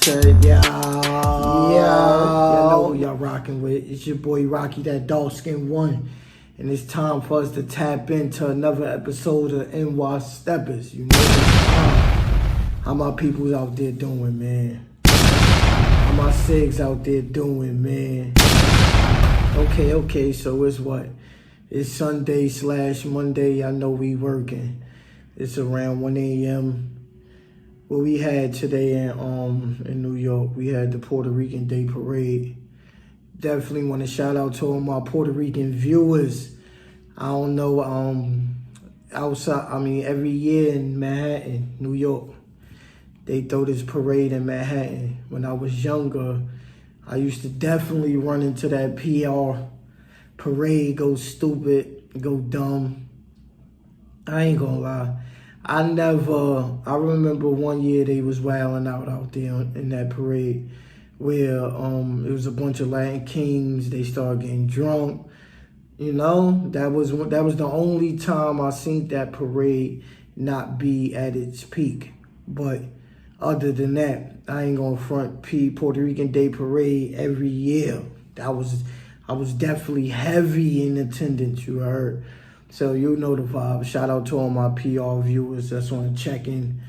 said, yeah. Y'all know who y'all rocking with. It's your boy Rocky, that dark-skinned one. And it's time for us to tap into another episode of NY STEPPAS. You know how my peoples out there doing, man? How my SIGs out there doing, man? Okay, so it's what? It's Sunday/Monday. I know we working. It's around 1 a.m. What we had today in New York, we had the Puerto Rican Day Parade. Definitely want to shout out to all my Puerto Rican viewers. I don't know, every year in Manhattan, New York, they throw this parade in Manhattan. When I was younger, I used to definitely run into that PR parade, go stupid, go dumb. I ain't gonna lie. I remember one year they was wilding out there in that parade where it was a bunch of Latin kings. They started getting drunk. You know, that was the only time I seen that parade not be at its peak. But other than that, I ain't gonna front Puerto Rican Day Parade every year. I was definitely heavy in attendance, you heard. So you know the vibe. Shout out to all my PR viewers that's on the check-in.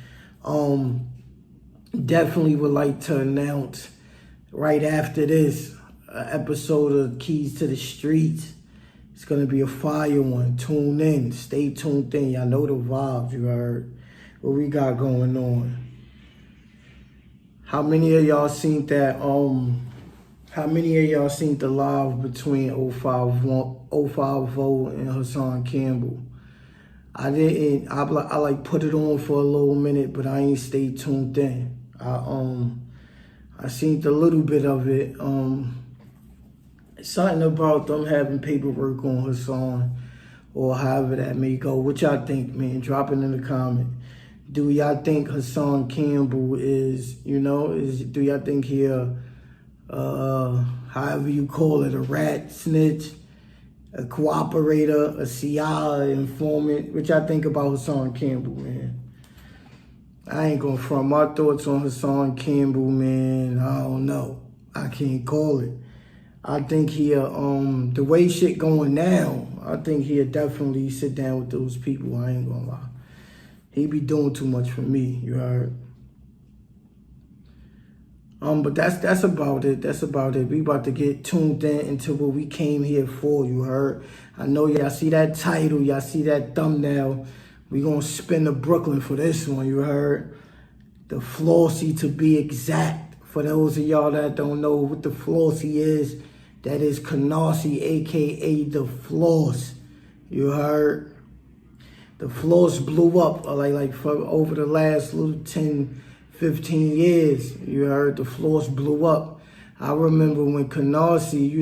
Definitely would like to announce right after this episode of Keys to the Streets. It's gonna be a fire one. Tune in. Stay tuned in. Y'all know the vibes, you heard. What we got going on. How many of y'all seen that How many of y'all seen the live between 050 and Hasan Campbell? I didn't. I like put it on for a little minute, but I ain't stayed tuned in. I seen a little bit of it. Something about them having paperwork on Hasan, or however that may go. What y'all think, man? Drop it in the comment. Do y'all think Hasan Campbell is? Do y'all think he however you call it, a rat snitch, a cooperator, a CI, informant? What y'all think about Hasan Campbell, man? I ain't gonna front my thoughts on Hasan Campbell, man. I don't know. I can't call it. I think the way shit going now, I think he'll definitely sit down with those people. I ain't gonna lie. He be doing too much for me, you heard? But that's about it. That's about it. We about to get tuned in into what we came here for, you heard? I know y'all see that title, y'all see that thumbnail. We gonna spin to Brooklyn for this one, you heard? The Flossy, to be exact. For those of y'all that don't know what the Flossy is, that is Canarsie, aka the Floss. You heard? The Floss blew up like for over the last little 10, 15 years. You heard? The Floss blew up. I remember when Canarsie,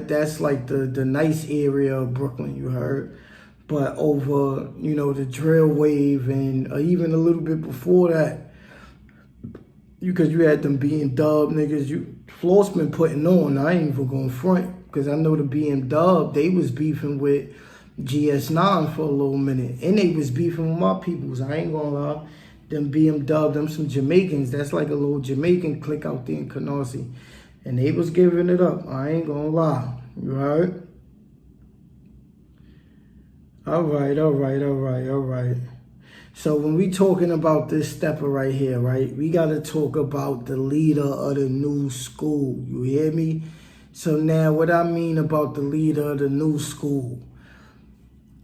that's like the nice area of Brooklyn, you heard? But over, the drill wave and even a little bit before that, because you had them being dub niggas, Floss been putting on. I ain't even gonna front, because I know the being dub, they was beefing with GS9 for a little minute. And they was beefing with my peoples. I ain't gonna lie. Them BMW, them some Jamaicans. That's like a little Jamaican clique out there in Canarsie. And they was giving it up. I ain't gonna lie. You heard? All right. So when we talking about this stepper right here, right, we got to talk about the leader of the new school. You hear me? So now what I mean about the leader of the new school,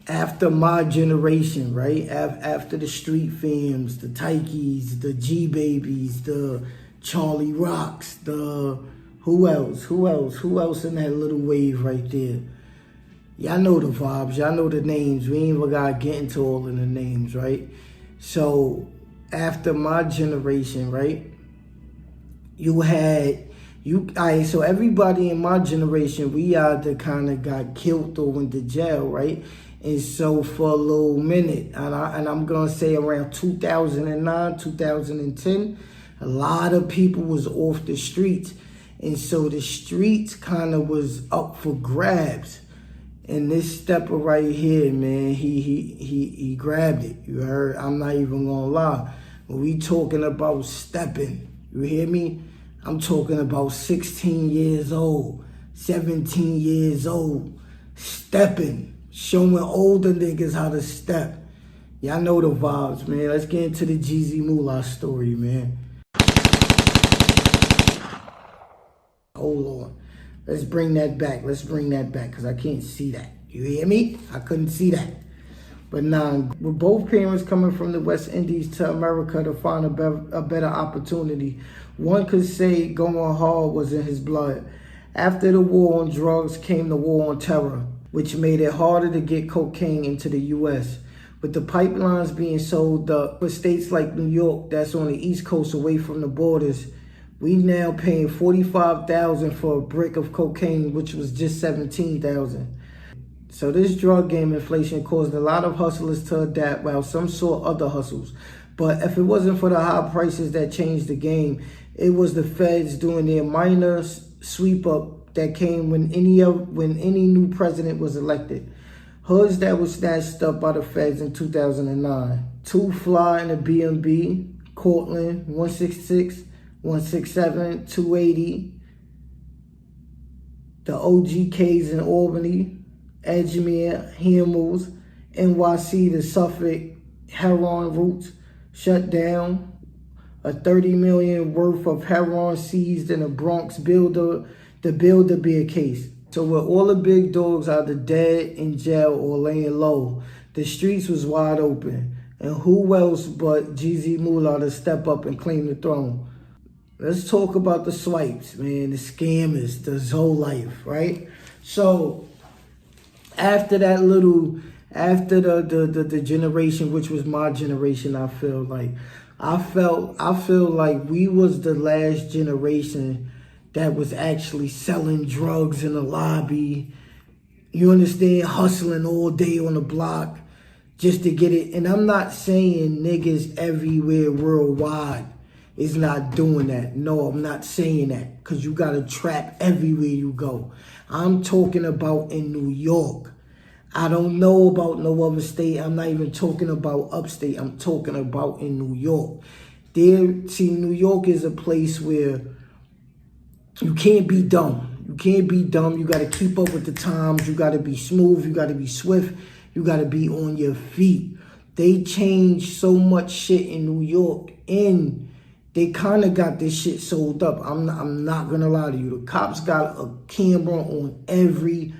after my generation, right, after the Street Femmes, the Tykes, the G-Babies, the Charlie Rocks, the who else in that little wave right there? Y'all know the vibes. Y'all know the names. We ain't even got to get into all of the names, right? So after my generation, right, so everybody in my generation, we either kind of got killed or went to jail, right? And so for a little minute, and I'm going to say around 2009, 2010, a lot of people was off the streets. And so the streets kind of was up for grabs. And this stepper right here, man, he grabbed it. You heard? I'm not even gonna lie. When we talking about stepping, You hear me? I'm talking about 16 years old, 17 years old, stepping, showing older niggas how to step. Y'all know the vibes, man. Let's get into the Jeezy Moola story, man. Hold on. Let's bring that back. Because I can't see that. You hear me? I couldn't see that. But nah, with both parents coming from the West Indies to America to find a better opportunity, one could say going hard was in his blood. After the war on drugs came the war on terror, which made it harder to get cocaine into the U.S. With the pipelines being sold up for states like New York that's on the East Coast away from the borders, we now paying $45,000 for a brick of cocaine, which was just $17,000. So this drug game inflation caused a lot of hustlers to adapt while some saw other hustles. But if it wasn't for the high prices that changed the game, it was the feds doing their minor sweep up that came when any new president was elected. Hoods that was snatched up by the feds in 2009. 2 fly in the B&B, Cortland, 166, 167, 280. The OGKs in Albany, Edgemere, Hamels, NYC, the Suffolk, heroin routes shut down. A $30 million worth of heroin seized in the Bronx the Builder-Beer case. So with all the big dogs either dead, in jail, or laying low, the streets was wide open. And who else but Jeezy Moola to step up and claim the throne? Let's talk about the swipes, man, the scammers, the Zoe life, right? So after that after the generation, which was my generation, I feel like we was the last generation that was actually selling drugs in the lobby. You understand? Hustling all day on the block just to get it. And I'm not saying niggas everywhere worldwide is not doing that. No, I'm not saying that, because you got a trap everywhere you go. I'm talking about in New York. I don't know about no other state. I'm not even talking about upstate. I'm talking about in New York. New York is a place where you can't be dumb. You can't be dumb. You got to keep up with the times. You got to be smooth. You got to be swift. You got to be on your feet. They changed so much shit in New York, and they kind of got this shit sold up. I'm not going to lie to you. The cops got a camera on every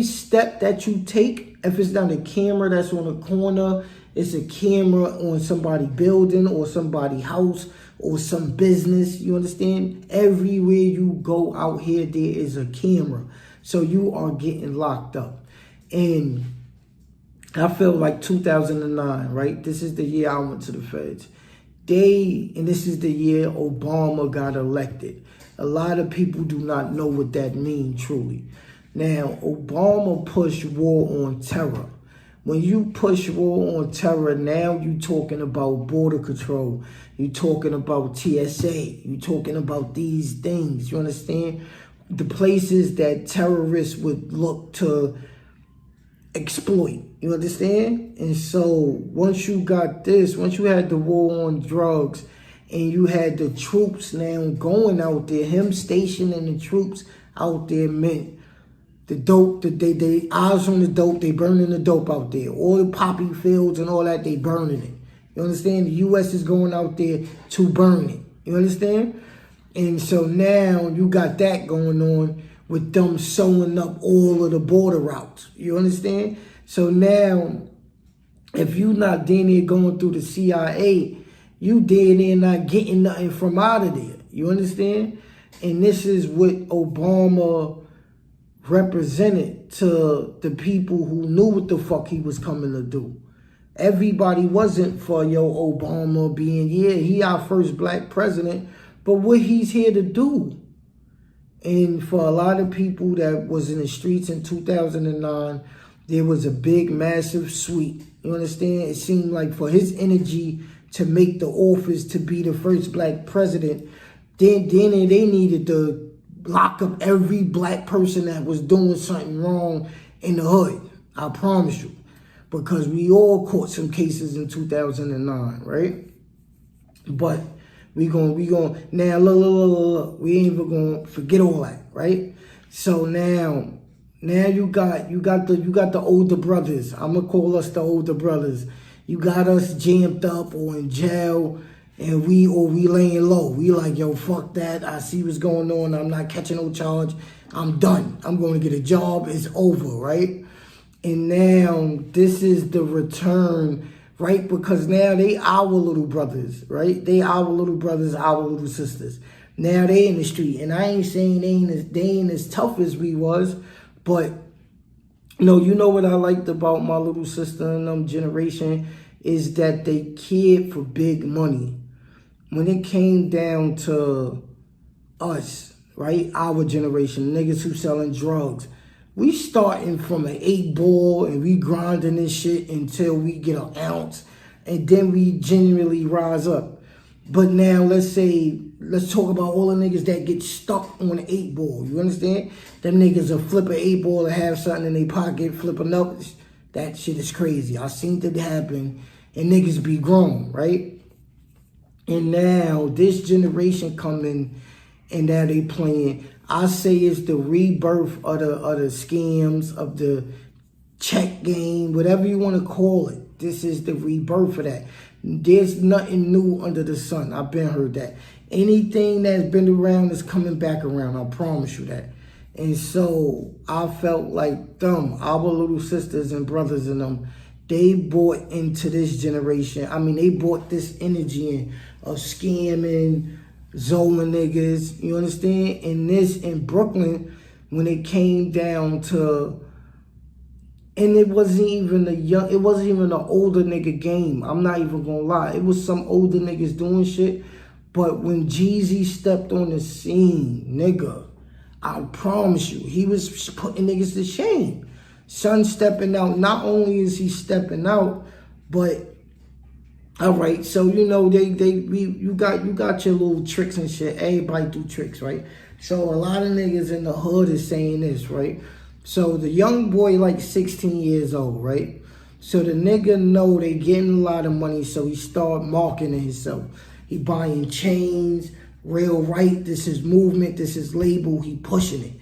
step that you take. If it's not a camera that's on the corner, it's a camera on somebody's building or somebody's house or some business. You understand? Everywhere you go out here, there is a camera. So you are getting locked up. And I feel like 2009, right? This is the year I went to the feds. And this is the year Obama got elected. A lot of people do not know what that means, truly. Now, Obama pushed war on terror. When you push war on terror, now you're talking about border control. You're talking about TSA. You're talking about these things. You understand? The places that terrorists would look to exploit. You understand? And so once you got this, once you had the war on drugs and you had the troops now going out there, him stationing the troops out there meant the dope, they eyes on the dope, they burning the dope out there. All the poppy fields and all that, they burning it. You understand? The U.S. is going out there to burn it. You understand? And so now you got that going on with them sewing up all of the border routes. You understand? So now, if you not down there going through the CIA, you down there not getting nothing from out of there. You understand? And this is what Obama represented to the people who knew what the fuck he was coming to do. Everybody wasn't for Obama being, he our first black president, but what he's here to do. And for a lot of people that was in the streets in 2009, there was a big, massive sweep. You understand? It seemed like for his energy to make the office to be the first black president, then they needed to lock up every black person that was doing something wrong in the hood. I promise you. Because we all caught some cases in 2009, right? But now look. We ain't even gonna forget all that, right? So now you got the older brothers. I'm gonna call us the older brothers. You got us jammed up or in jail, and we laying low. We like, yo, fuck that. I see what's going on. I'm not catching no charge. I'm done. I'm going to get a job. It's over, right? And now this is the return, right? Because now they our little brothers, right? They our little brothers, our little sisters. Now they in the street. And I ain't saying they ain't as tough as we was, but no, you know what I liked about my little sister and them generation is that they cared for big money. When it came down to us, right, our generation, niggas who selling drugs, we starting from an 8-ball and we grinding this shit until we get an ounce, and then we genuinely rise up. But now let's talk about all the niggas that get stuck on an 8-ball. You understand? Them niggas will flip an 8-ball and have something in their pocket, flipping up. That shit is crazy. I seen it happen, and niggas be grown, right? And now this generation coming, and now they playing. I say it's the rebirth of the scams, of the check game, whatever you want to call it. This is the rebirth of that. There's nothing new under the sun. I've been heard that. Anything that's been around is coming back around. I promise you that. And so I felt like them, our little sisters and brothers and them, they bought into this generation. I mean, they bought this energy in of scamming, Zola niggas, you understand? And this in Brooklyn, when it came down to, and it wasn't even an older nigga game. I'm not even gonna lie. It was some older niggas doing shit. But when Jeezy stepped on the scene, nigga, I promise you, he was putting niggas to shame. Son stepping out, not only is he stepping out, but all right, so you know you got your little tricks and shit. Everybody do tricks, right? So a lot of niggas in the hood is saying this, right? So the young boy like 16 years old, right? So the nigga know they getting a lot of money, so he start marketing himself. He buying chains, real right, this is movement, this is label, he pushing it.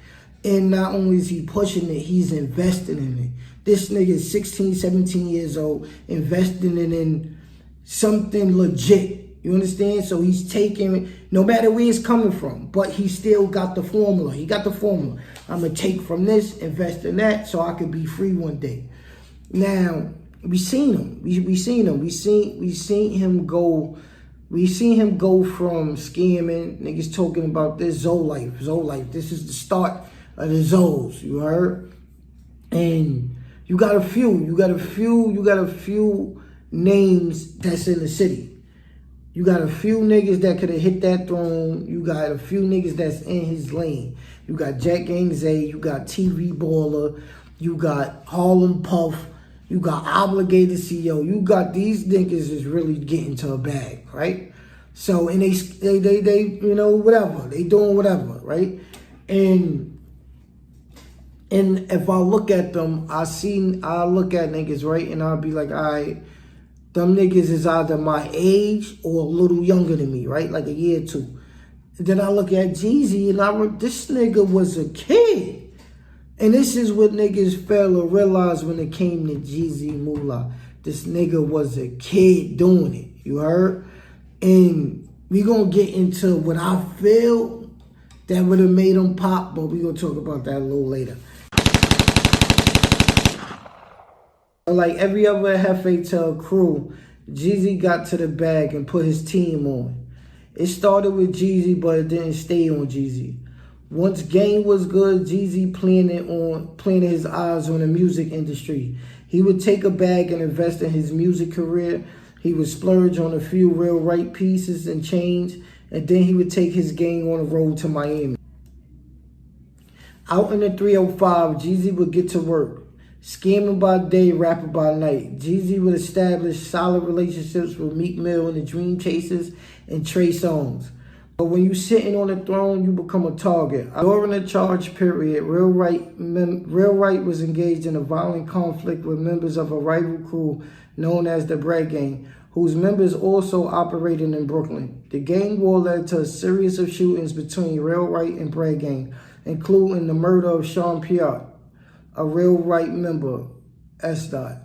And not only is he pushing it, he's investing in it. This nigga is 16, 17 years old, investing in something legit. You understand? So he's taking, no matter where it's coming from, but he still got the formula. He got the formula. I'm going to take from this, invest in that, so I could be free one day. Now, we seen him. We seen him. We seen him go. We seen him go from scamming, niggas talking about this Zoe life. This is the start of the Zoes, you heard? And you got a few names that's in the city. You got a few niggas that could have hit that throne. You got a few niggas that's in his lane. You got Jack Gang Zay, you got TV Baller, you got Harlem Puff, you got Obligated CEO. You got these niggas is really getting to a bag, right? So, and they you know, whatever. They doing whatever, right? And if I look at them, I look at niggas, right? And I'll be like, all right, them niggas is either my age or a little younger than me, right? Like a year or two. And then I look at Jeezy and this nigga was a kid. And this is what niggas fail to realize when it came to Jeezy Moola. This nigga was a kid doing it, you heard? And we gonna get into what I feel that would have made him pop, but we gonna talk about that a little later. Like every other Hefe Tell crew, Jeezy got to the bag and put his team on. It started with Jeezy, but it didn't stay on Jeezy. Once game was good, Jeezy planted his eyes on the music industry. He would take a bag and invest in his music career. He would splurge on a few real right pieces and chains, and then he would take his gang on the road to Miami. Out in the 305, Jeezy would get to work. Scamming by day, rapping by night. Jeezy would establish solid relationships with Meek Mill and the Dream Chasers and Trey Songz. But when you sitting on the throne, you become a target. During the charge period, Real Right was engaged in a violent conflict with members of a rival crew known as the Bread Gang. whose members also operated in Brooklyn. The gang war led to a series of shootings between Real Right and Bread Gang, including the murder of Sean Pierre, a Real Right member, S.Dot.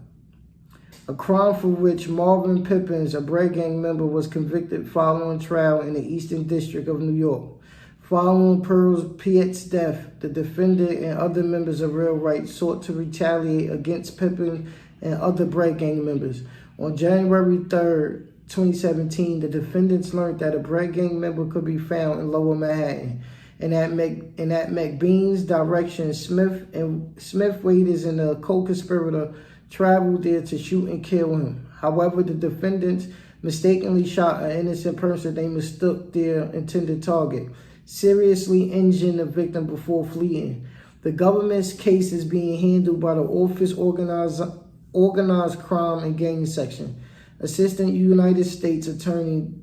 A crime for which Marvin Pippins, a Bread Gang member, was convicted following trial in the Eastern District of New York. Following Pearl Piet's death, the defendant and other members of Real Right sought to retaliate against Pippin and other Bread Gang members. On January 3rd, 2017, the defendants learned that a Bread Gang member could be found in Lower Manhattan. And at McBean's direction, Smith waiters and a co-conspirator traveled there to shoot and kill him. However, the defendants mistakenly shot an innocent person they mistook their intended target, seriously injuring the victim before fleeing. The government's case is being handled by the Office Organized Crime and Gang Section. Assistant United States Attorney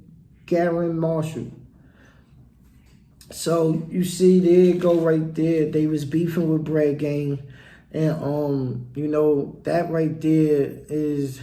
Garen Marshall. So you see, there you go right there. They was beefing with Bread Gang. And you know, that right there is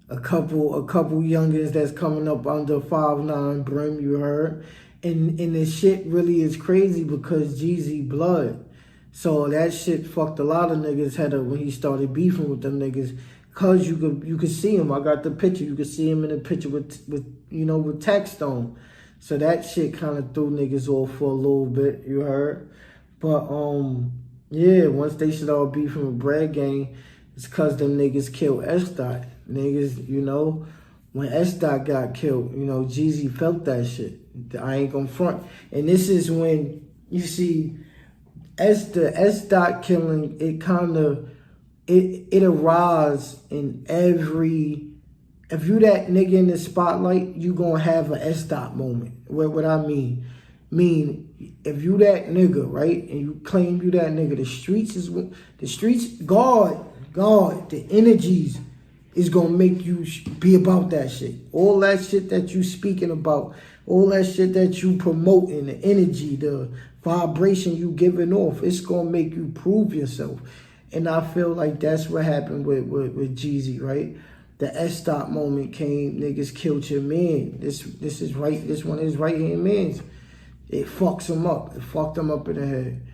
a couple youngins that's coming up under 5'9" brim, you heard. And the shit really is crazy because Jeezy blood. So that shit fucked a lot of niggas' head up when he started beefing with them niggas. Cause you could see him. I got the picture. You could see him in the picture with text on. So that shit kind of threw niggas off for a little bit, you heard. But yeah, once they started beefing with Bread Gang, it's cause them niggas killed S.Dot. Niggas, you know, when S.Dot got killed, you know, Jeezy felt that shit. I ain't gonna front. And this is when you see the S.Dot killing, it kind of, it arises in every, if you that nigga in the spotlight, you gonna have an S.Dot moment. What I mean, if you that nigga, right, and you claim you that nigga, the streets, God, the energies is gonna make you be about that shit. All that shit that you speaking about, all that shit that you promoting, the energy, the vibration you giving off, it's gonna make you prove yourself. And I feel like that's what happened with Jeezy, right? The S.Dot moment came, niggas killed your man. This one of his right hand mans. It fucks him up. It fucked him up in the head.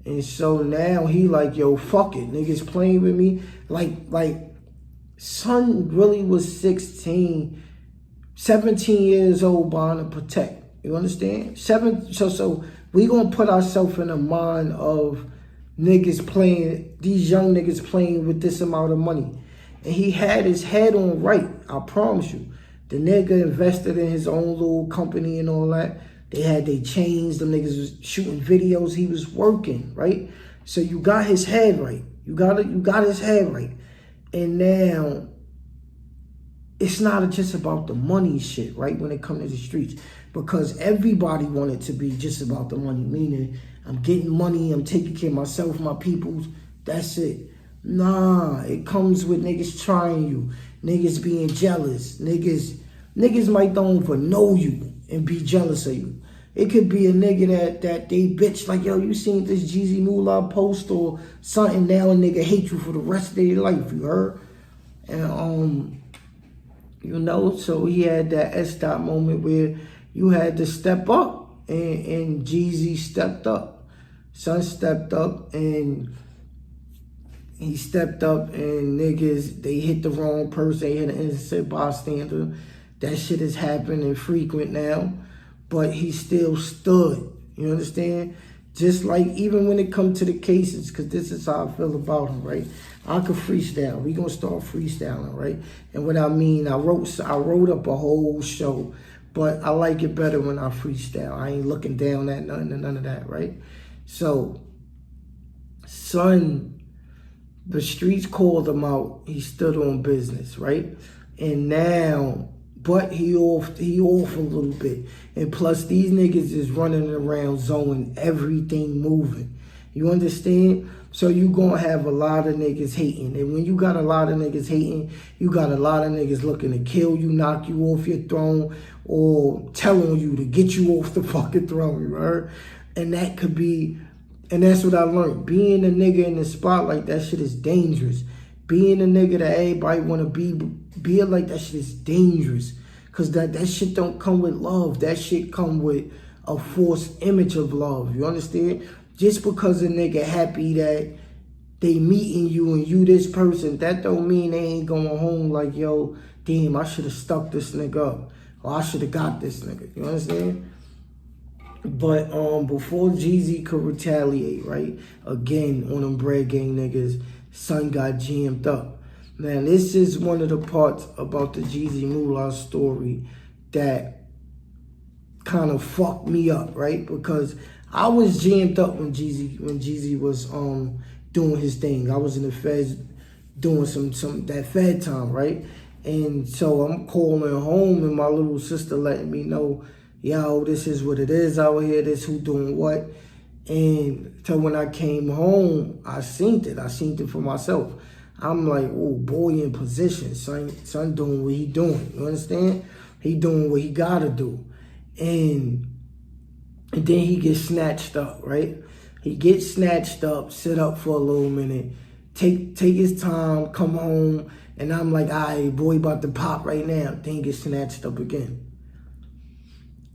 And so now he like, yo, fuck it. Niggas playing with me. Like, son really was 17 years old buying to protect. You understand? So we gonna put ourselves in the mind of niggas playing, these young niggas playing with this amount of money. And he had his head on right, I promise you. The nigga invested in his own little company and all that. They had their chains, them niggas was shooting videos, he was working, right? So you got his head right. You got his head right. And now, it's not just about the money shit, right, when it comes to the streets. Because everybody wanted to be just about the money, meaning I'm getting money, I'm taking care of myself, my peoples, that's it. Nah, it comes with niggas trying you, niggas being jealous, niggas might don't even know you and be jealous of you. It could be a nigga that they bitch like, yo, you seen this Jeezy Moola post or something, now a nigga hate you for the rest of their life, you heard? And you know, so he had that S.Dot moment where you had to step up, and Jeezy stepped up. Son stepped up, and he stepped up, and niggas, they hit the wrong person, they hit an innocent bystander. That shit is happening frequent now, but he still stood, you understand? Just like, even when it comes to the cases, because this is how I feel about him, right? I could freestyle. We gonna start freestyling, right? And what I mean, I wrote up a whole show, but I like it better when I freestyle. I ain't looking down at none of that, right? So, son, the streets called him out. He stood on business, right? And now, but he off a little bit. And plus, these niggas is running around zoning everything moving. You understand? So you gonna have a lot of niggas hating. And when you got a lot of niggas hating, you got a lot of niggas looking to kill you, knock you off your throne, or telling you to get you off the fucking throne, you heard? And that could be, and that's what I learned. Being a nigga in the spotlight, that shit is dangerous. Being a nigga that everybody want to be like that shit is dangerous. Because that shit don't come with love. That shit come with a false image of love. You understand? Just because a nigga happy that they meeting you and you this person, that don't mean they ain't going home like, yo, damn, I should have stuck this nigga up. Or I should have got this nigga. You understand? But before Jeezy could retaliate, right? Again, on them Bread Gang niggas, son got jammed up. Man, this is one of the parts about the Jeezy Moola story that kind of fucked me up, right? Because I was jammed up when Jeezy was doing his thing. I was in the feds doing some that Fed time, right? And so I'm calling home and my little sister letting me know, yo, this is what it is out here, this who doing what. And so when I came home, I seen it for myself. I'm like, oh, boy in position, son doing what he doing, you understand? He doing what he gotta do. And then he gets snatched up, right? He gets snatched up, sit up for a little minute, take his time, come home, and I'm like, all right, boy about to pop right now. Then he gets snatched up again.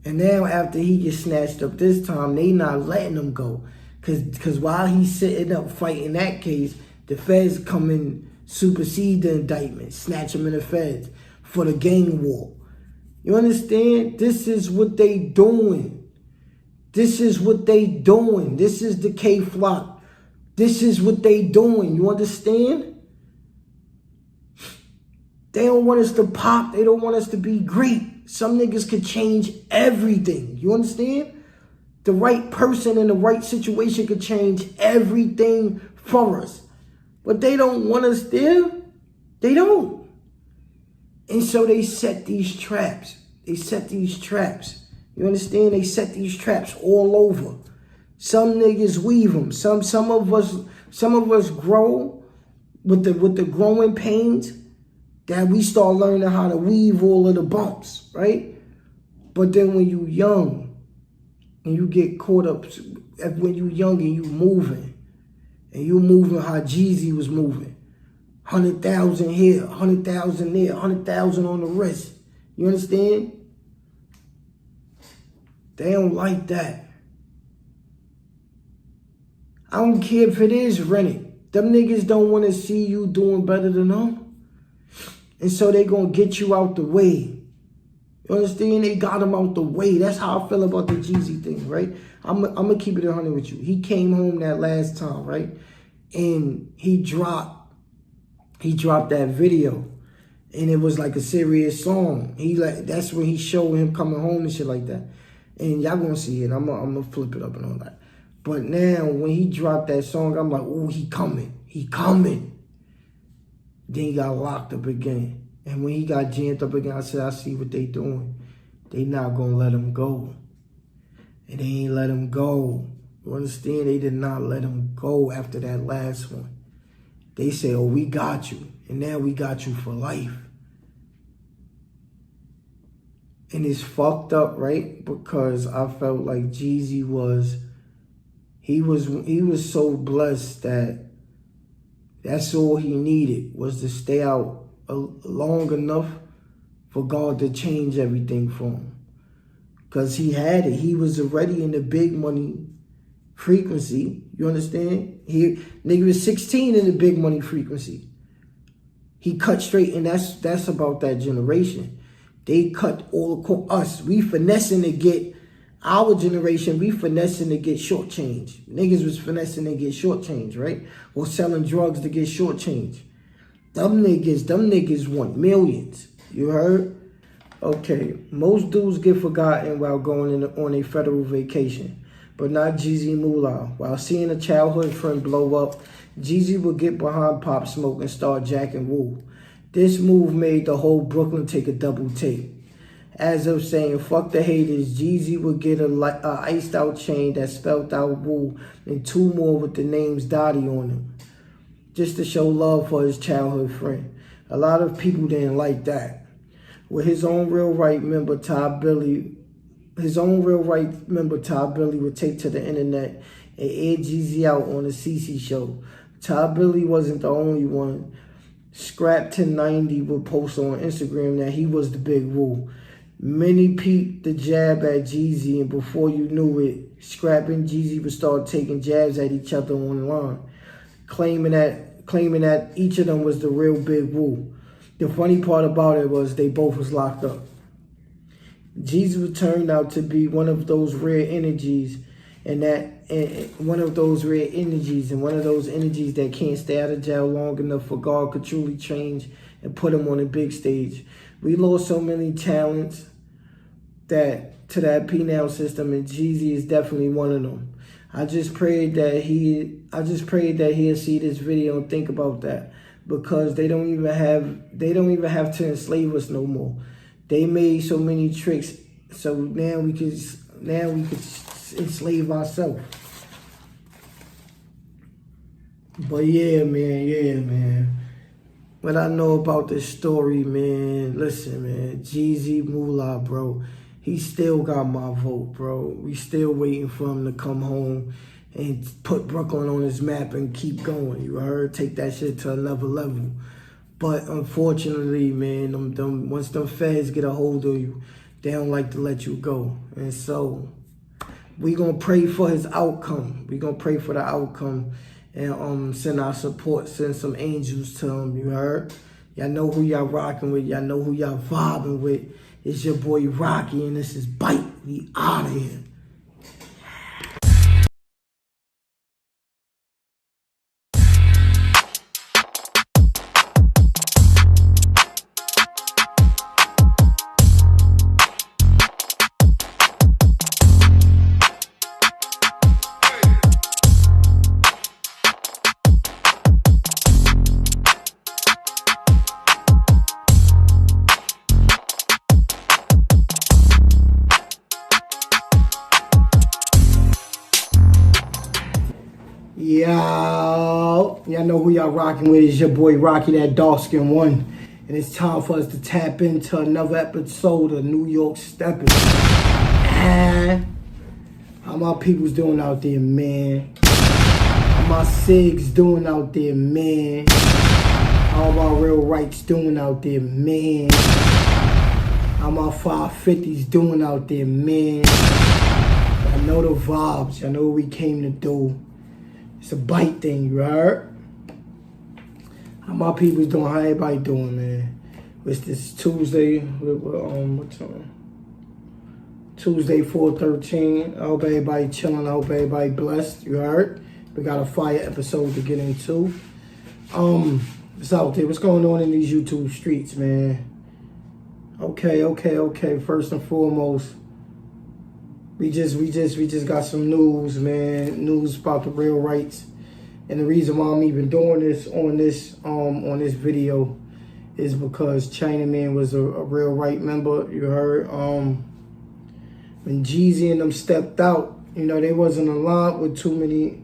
And now after he gets snatched up this time, they not letting him go. Cause while he's sitting up fighting that case, the feds come and supersede the indictment, snatch him in the feds for the gang war. You understand? This is what they doing. This is what they doing. This is the K-Flock. This is what they doing. You understand? They don't want us to pop. They don't want us to be great. Some niggas could change everything. You understand? The right person in the right situation could change everything for us. But they don't want us there. They don't. And so they set these traps. They set these traps. You understand? They set these traps all over. Some niggas weave them. Some of us grow with the growing pains that we start learning how to weave all of the bumps, right? But then when you young and you get caught up, when you young and you moving how Jeezy was moving, 100,000 here, 100,000 there, 100,000 on the wrist. You understand? They don't like that. I don't care if it is rented. Them niggas don't want to see you doing better than them. And so they gonna get you out the way. You understand? They got him out the way. That's how I feel about the Jeezy thing, right? I'm gonna keep it 100 with you. He came home that last time, right? And he dropped that video. And it was like a serious song. That's when he showed him coming home and shit like that. And y'all gonna see it. I'm gonna flip it up and all that. But now when he dropped that song, I'm like, oh, he coming. He coming. Then he got locked up again. And when he got jammed up again, I said, I see what they doing. They not going to let him go. And they ain't let him go. You understand? They did not let him go after that last one. They say, oh, we got you. And now we got you for life. And it's fucked up, right? Because I felt like Jeezy was so blessed that that's all he needed was to stay out long enough for God to change everything for him. Because he had it. He was already in the big money frequency. You understand? Nigga was 16 in the big money frequency. He cut straight, and that's about that generation. They cut all across us. We finessing to get our generation, we finessing to get short change. Niggas was finessing to get short change, right? Or selling drugs to get short change. Them niggas want millions. You heard? Okay, most dudes get forgotten while going on a federal vacation, but not Jeezy Moola. While seeing a childhood friend blow up, Jeezy would get behind Pop Smoke and start jacking Woo. This move made the whole Brooklyn take a double take. As of saying, fuck the haters, Jeezy would get a iced out chain that spelled out Woo and 2 more with the names Dottie on them. Just to show love for his childhood friend. A lot of people didn't like that. With his own real right member, Todd Billy would take to the internet and air Jeezy out on the CC show. Todd Billy wasn't the only one. Scrap 1090 will post on Instagram that he was the big Woo. Many peeped the jab at Jeezy, and before you knew it, Scrap and Jeezy would start taking jabs at each other online, claiming that each of them was the real big Woo. The funny part about it was they both was locked up. Jeezy turned out to be one of those rare energies, and one of those energies that can't stay out of jail long enough for God could truly change and put him on a big stage. We lost so many talents to that penal system, and Jeezy is definitely one of them. I just prayed that he'll see this video and think about that, because they don't even have to enslave us no more. They made so many tricks, so now we could enslave ourselves. But yeah, man. What I know about this story, man, listen, man, Jeezy Moola, bro, he still got my vote, bro. We still waiting for him to come home and put Brooklyn on his map and keep going. You heard? Take that shit to another level. But unfortunately, man, once them feds get a hold of you, they don't like to let you go. And so we gonna pray for his outcome. We gonna pray for the outcome and send our support, send some angels to him. You heard? Y'all know who y'all rocking with. Y'all know who y'all vibing with. It's your boy Rocky, and this is Bite. We out of here. Yo, y'all know who y'all rocking with. It's your boy Rocky, that dark skin one. And it's time for us to tap into another episode of New York STEPPAS. How my people's doing out there, man? How my SIGs doing out there, man? How my real rights doing out there, man? How my 550s doing out there, man? I know the vibes. I know what we came to do. It's a bite thing, you heard? How my people's doing? How everybody doing, man? It's this Tuesday. What time? Tuesday, 4/13. I hope everybody chilling. I hope everybody blessed. You heard? We got a fire episode to get into. It's out there. What's going on in these YouTube streets, man? Okay. First and foremost, we just got some news, man. News about the real rights. And the reason why I'm even doing this on this video is because Chinaman was a real right member. You heard? When Jeezy and them stepped out, you know, they wasn't aligned with too many,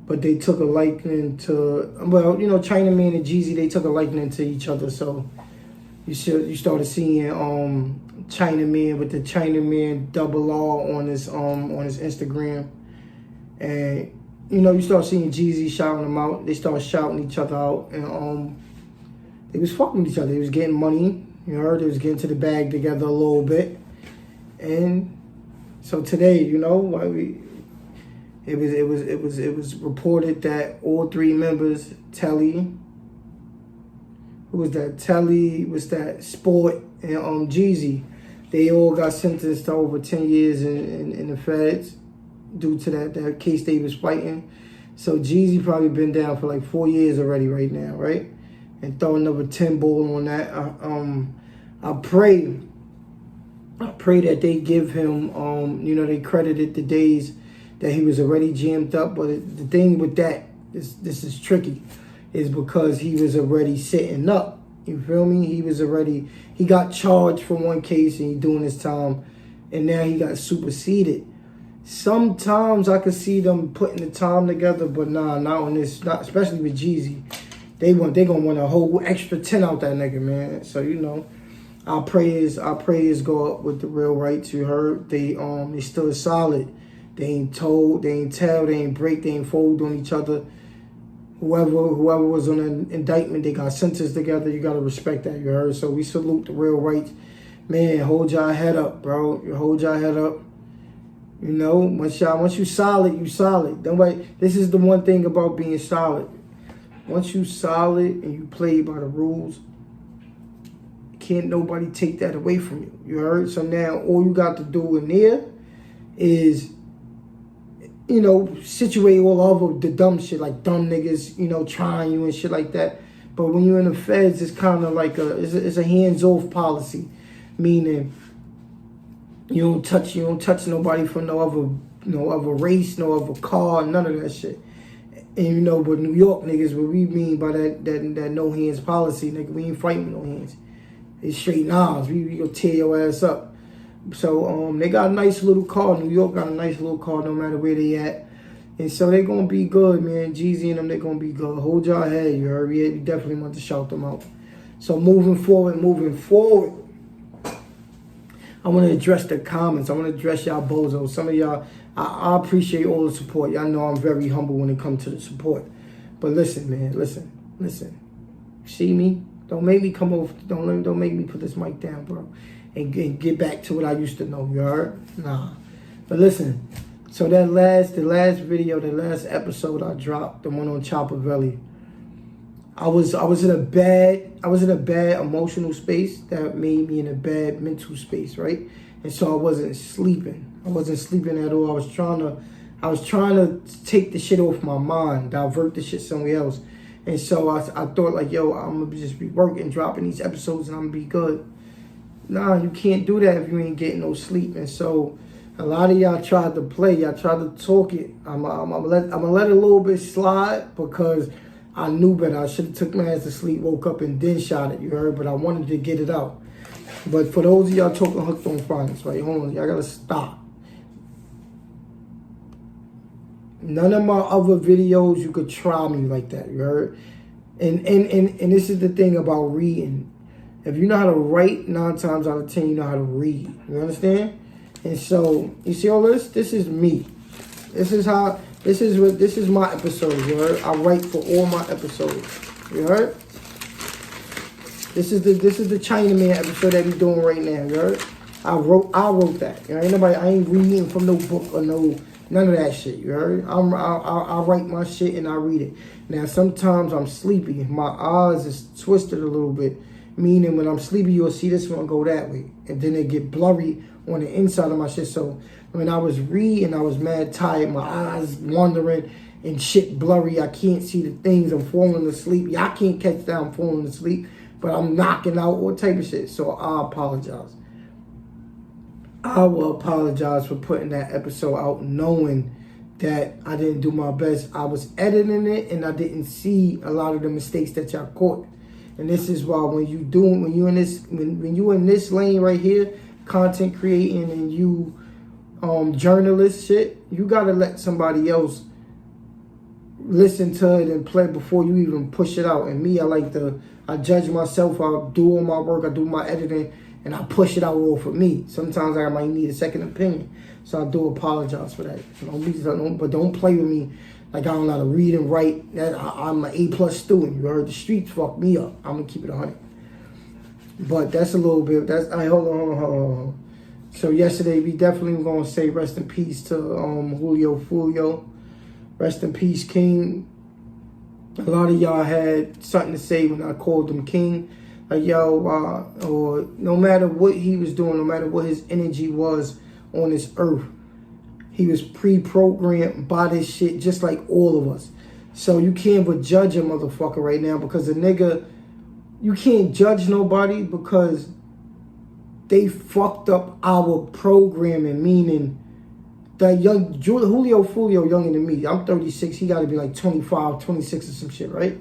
but they took a liking to, well, you know, Chinaman and Jeezy, they took a liking to each other. So you started seeing Chinaman with the Chinaman double R on his Instagram, and you know, you start seeing Jeezy shouting them out. They start shouting each other out, and they was fucking with each other. They was getting money. You heard? They was getting to the bag together a little bit, and so today, you know, it was reported that all three members, Telly, who was that? Telly, was that Sport, and Jeezy, they all got sentenced to over 10 years in the feds due to that case they was fighting. So Jeezy probably been down for like 4 years already right now, right? And throw another 10 ball on that. I pray that they give him, you know, they credited the days that he was already jammed up. But the thing with that, this is tricky, is because he was already sitting up. You feel me? He got charged for one case and he doing his time, and now he got superseded. Sometimes I could see them putting the time together, but nah, not on this, not especially with Jeezy. They gonna want a whole extra 10 out that nigga, man. So, you know, our prayers go up with the real rights. You heard? They still solid. They ain't told, they ain't tell, they ain't break, they ain't fold on each other. whoever was on an indictment, they got sentenced together. You gotta respect that, you heard? So we salute the real rights. Man, hold y'all head up, bro. You hold y'all head up. You know, once you solid, you solid. This is the one thing about being solid. Once you solid and you play by the rules, can't nobody take that away from you. You heard? So now all you got to do in there is, you know, situate all over the dumb shit, like dumb niggas, you know, trying you and shit like that. But when you're in the feds, it's kind of like it's a hands-off policy, meaning you don't touch nobody from no other race, no other car, none of that shit. And you know, but New York niggas, what we mean by that no hands policy, nigga, we ain't fighting with no hands. It's straight knives. We gonna tear your ass up. So they got a nice little car. New York got a nice little car no matter where they at. And so they gonna be good, man. Jeezy and them, they gonna be good. Hold y'all head, you heard? We definitely want to shout them out. So moving forward, I want to address the comments. I want to address y'all bozos. Some of y'all, I appreciate all the support. Y'all know I'm very humble when it comes to the support. But listen, man, listen. See me? Don't make me come over. Don't make me put this mic down, bro. And get back to what I used to know. You heard? Nah. But listen. So the last video, the last episode I dropped, the one on Chopper Valley. I was in a bad emotional space that made me in a bad mental space, right? And so I wasn't sleeping. I wasn't sleeping at all. I was trying to take the shit off my mind, divert the shit somewhere else. And so I thought like, yo, I'm gonna just be working, dropping these episodes, and I'm gonna be good. Nah, you can't do that if you ain't getting no sleep. And so a lot of y'all tried to play. Y'all tried to talk it. I'm gonna let it a little bit slide because I knew better. I should have took my ass to sleep, woke up, and then shot it, you heard? But I wanted to get it out. But for those of y'all talking hooked on phonics, right? Hold on, y'all gotta stop. None of my other videos, you could try me like that, you heard? And this is the thing about reading. If you know how to write, 9 times out of 10, you know how to read. You understand? And so, you see all this? This is me. This is my episode, you heard? I write for all my episodes. You heard? This is the Chinaman episode that we doing right now, you heard? I wrote that. You know, I ain't reading from no book or none of that shit, you heard? I write my shit and I read it. Now sometimes I'm sleepy. My eyes is twisted a little bit. Meaning when I'm sleepy, you'll see this one go that way. And then it get blurry on the inside of my shit. So when I was reading, I was mad tired. My eyes wandering and shit blurry. I can't see the things. I'm falling asleep. Y'all can't catch that I'm falling asleep. But I'm knocking out all type of shit. So I apologize. I will apologize for putting that episode out knowing that I didn't do my best. I was editing it and I didn't see a lot of the mistakes that y'all caught. And this is why when you in this lane right here, content creating and you journalist shit, you gotta let somebody else listen to it and play before you even push it out. And me, I judge myself. I do all my work, I do my editing, and I push it out all for me. Sometimes I might need a second opinion. So I do apologize for that. But don't play with me like I don't know how to read and write. I'm an A+ student. You heard? The streets fucked me up. I'm gonna keep it 100. But that's a little bit. Hold on. So yesterday we definitely gonna say rest in peace to Julio Foolio. Rest in peace, King. A lot of y'all had something to say when I called him King. Like, yo, or no matter what he was doing, no matter what his energy was on this earth, he was pre-programmed by this shit just like all of us. So you can't but judge a motherfucker right now because a nigga, you can't judge nobody because they fucked up our programming, meaning that young Julio Foolio younger than me. I'm 36. He got to be like 25, 26 or some shit, right?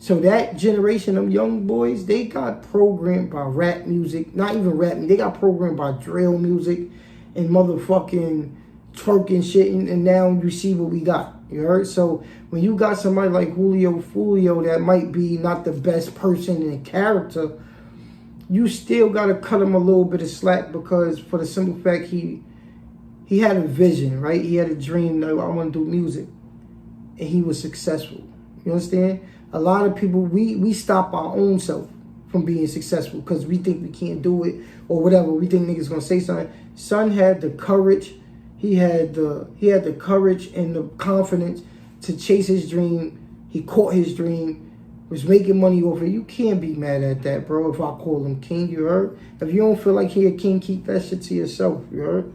So that generation of young boys, they got programmed by rap music. Not even rap music. They got programmed by drill music and motherfucking twerking shit. And now you see what we got. You heard? So when you got somebody like Julio Foolio that might be not the best person in character, you still got to cut him a little bit of slack because for the simple fact he had a vision, right? He had a dream that I want to do music. And he was successful. You understand? A lot of people, we stop our own self from being successful because we think we can't do it or whatever. We think niggas gonna say something. Son had the courage. He had the courage and the confidence to chase his dream. He caught his dream, was making money off it. You can't be mad at that, bro. If I call him king, you heard? If you don't feel like he a king, keep that shit to yourself, you heard?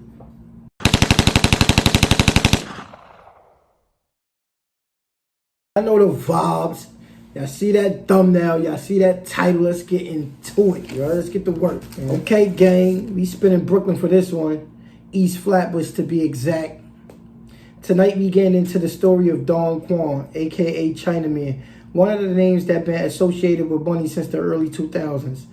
I know the vibes. Y'all see that thumbnail, y'all see that title. Let's get into it, yo. Let's get to work. Man. Okay, gang, we spinning Brooklyn for this one. East Flatbush to be exact. Tonight we get into the story of Don Quan, aka Chinaman, one of the names that been associated with money since the early 2000s.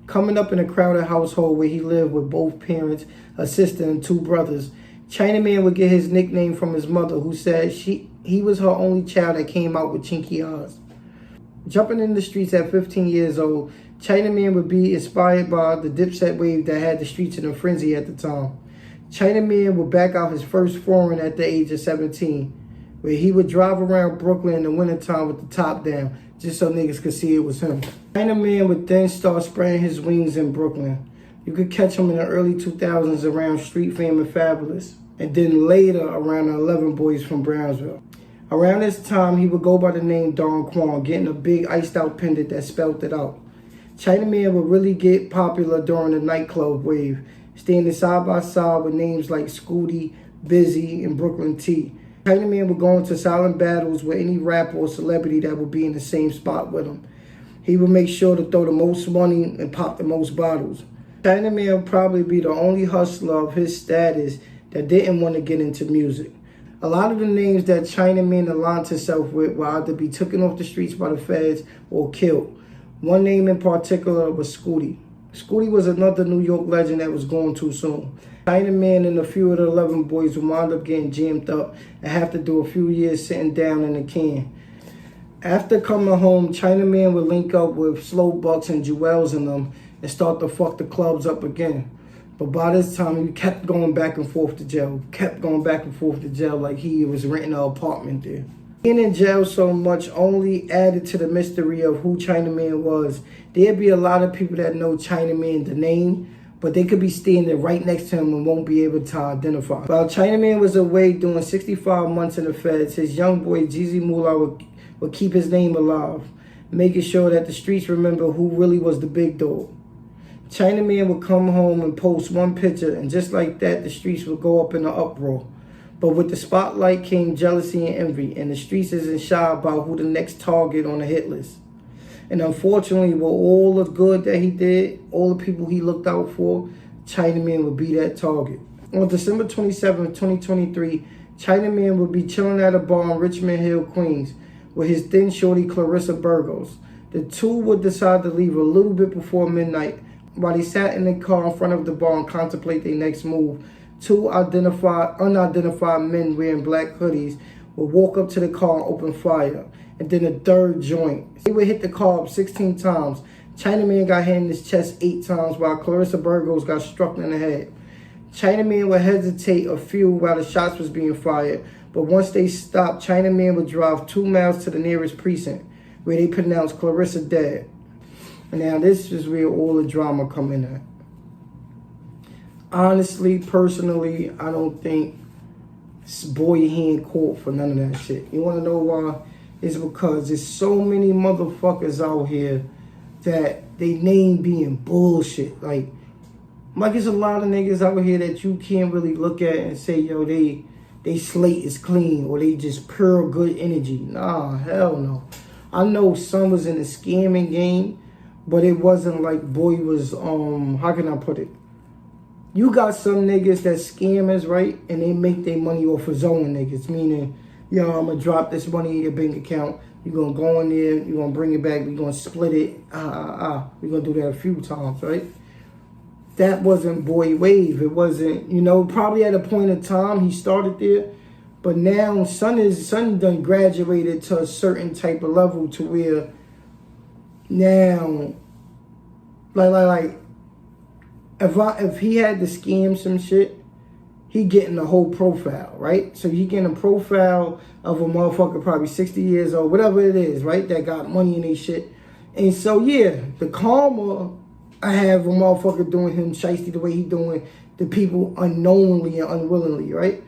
Coming up in a crowded household where he lived with both parents, a sister, and two brothers, Chinaman would get his nickname from his mother, who said he was her only child that came out with chinky eyes. Jumping in the streets at 15 years old, Chinaman would be inspired by the Dipset wave that had the streets in a frenzy at the time. Chinaman would back out his first foreign at the age of 17, where he would drive around Brooklyn in the wintertime with the top down, just so niggas could see it was him. Chinaman would then start spreading his wings in Brooklyn. You could catch him in the early 2000s around Street Fame and Fabulous, and then later around the 11 Boys from Brownsville. Around this time, he would go by the name Don Quan, getting a big iced out pendant that spelled it out. Chinaman would really get popular during the nightclub wave, standing side by side with names like Scooty, Busy, and Brooklyn T. Chinaman would go into silent battles with any rapper or celebrity that would be in the same spot with him. He would make sure to throw the most money and pop the most bottles. Chinaman would probably be the only hustler of his status that didn't want to get into music. A lot of the names that Chinaman aligned himself with would either be taken off the streets by the feds or killed. One name in particular was Scooty. Scooty was another New York legend that was going too soon. Chinaman and a few of the 11 Boys would wind up getting jammed up and have to do a few years sitting down in a can. After coming home, Chinaman would link up with Slow Bucks and Jewels in them and start to fuck the clubs up again. But by this time, he kept going back and forth to jail. Like he was renting an apartment there. Being in jail so much only added to the mystery of who Chinaman was. There'd be a lot of people that know Chinaman, the name, but they could be standing right next to him and won't be able to identify. While Chinaman was away doing 65 months in the feds, his young boy Jeezy Moola would keep his name alive, making sure that the streets remember who really was the big dog. Chinaman would come home and post one picture, and just like that, the streets would go up in an uproar. But with the spotlight came jealousy and envy, and the streets isn't shy about who the next target on the hit list. And unfortunately, with all the good that he did, all the people he looked out for, Chinaman would be that target. On December 27, 2023, Chinaman would be chilling at a bar in Richmond Hill, Queens, with his then shorty Clarissa Burgos. The two would decide to leave a little bit before midnight. While they sat in the car in front of the bar and contemplate their next move, two unidentified men wearing black hoodies would walk up to the car and open fire. And then a third joint. They would hit the car up 16 times. Chinaman got hit in his chest 8 times, while Clarissa Burgos got struck in the head. Chinaman would hesitate a few while the shots was being fired, but once they stopped, Chinaman would drive 2 miles to the nearest precinct, where they pronounced Clarissa dead. And now this is where all the drama come in at. Honestly, personally, I don't think boy he ain't caught for none of that shit. You want to know why? It's because there's so many motherfuckers out here that they name being bullshit. Like there's a lot of niggas out here that you can't really look at and say, yo, they slate is clean or they just pure good energy. Nah, hell no. I know some was in the scamming game, but it wasn't like boy was, how can I put it? You got some niggas that scammers, right? And they make their money off of zone niggas, meaning, yo, I'm going to drop this money in your bank account. You're going to go in there. You're going to bring it back. We're going to split it. We're going to do that a few times, right? That wasn't boy wave. It wasn't, probably at a point in time he started there. But now son done graduated to a certain type of level to where now, like if he had to scam some shit, he getting the whole profile, right? So he getting a profile of a motherfucker probably 60 years old, whatever it is, right? That got money in his shit. And so, yeah, the karma I have a motherfucker doing him shiesty the way he doing the people unknowingly and unwillingly, right?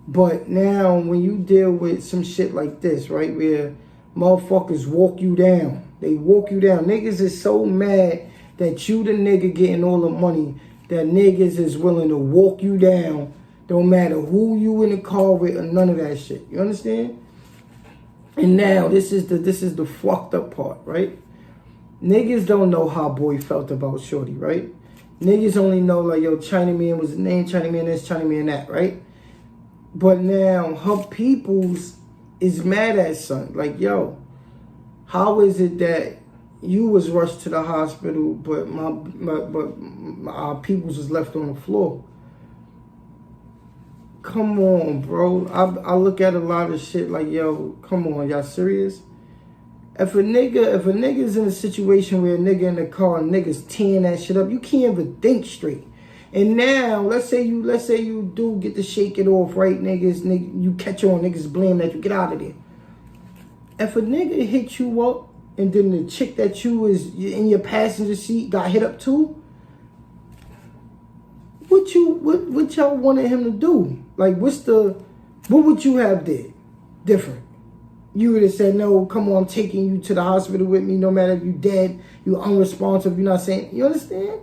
But now when you deal with some shit like this, right, where motherfuckers walk you down, they walk you down. Niggas is so mad that you the nigga getting all the money that niggas is willing to walk you down, don't matter who you in the car with or none of that shit. You understand? And now this is the fucked up part, right? Niggas don't know how boy felt about Shorty, right? Niggas only know like, yo, Chinaman was the name, Chinaman this, Chinaman that, right? But now her peoples is mad at son. Like, yo, how is it that you was rushed to the hospital, but our peoples was left on the floor? Come on, bro. I look at a lot of shit like, yo, come on, y'all serious? If a nigga's in a situation where a nigga in the car and niggas tearing that shit up, you can't even think straight. And now, let's say you do get to shake it off, right, niggas, you catch on, niggas blame that you get out of there. If a nigga hit you up and then the chick that you was in your passenger seat got hit up too, what y'all wanted him to do? Like, what would you have did different? You would have said, no, come on, I'm taking you to the hospital with me, no matter if you dead, you unresponsive, you're not saying, you understand?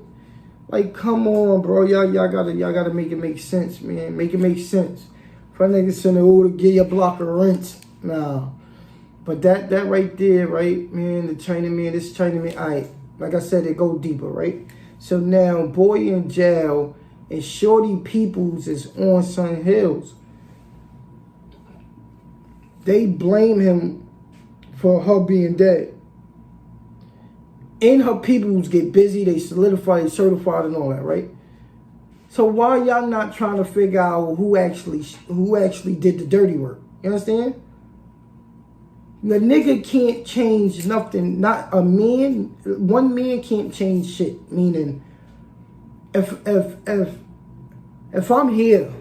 Like, come on, bro, y'all gotta make it make sense, man. Make it make sense. For niggas saying, oh, to get your block of rent. Nah. But that right there, right, man, the Chinaman, this Chinaman, all right, like I said, it go deeper, right? So now, boy in jail and Shorty Peoples is on Sun Hills. They blame him for her being dead. And her peoples get busy, they solidify, they certified and all that, right? So why y'all not trying to figure out who actually did the dirty work? You understand? The nigga can't change nothing. Not a man. One man can't change shit. Meaning, if I'm here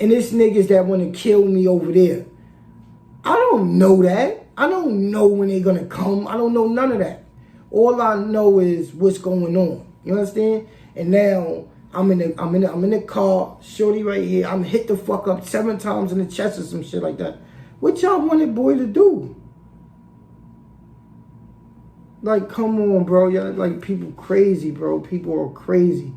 and it's niggas that want to kill me over there, I don't know that. I don't know when they're gonna come. I don't know none of that. All I know is what's going on. You understand? And now I'm in the car, Shorty right here. I'm hit the fuck up 7 times in the chest or some shit like that. What y'all wanted boy to do? Like, come on, bro. Y'all like people crazy, bro. People are crazy.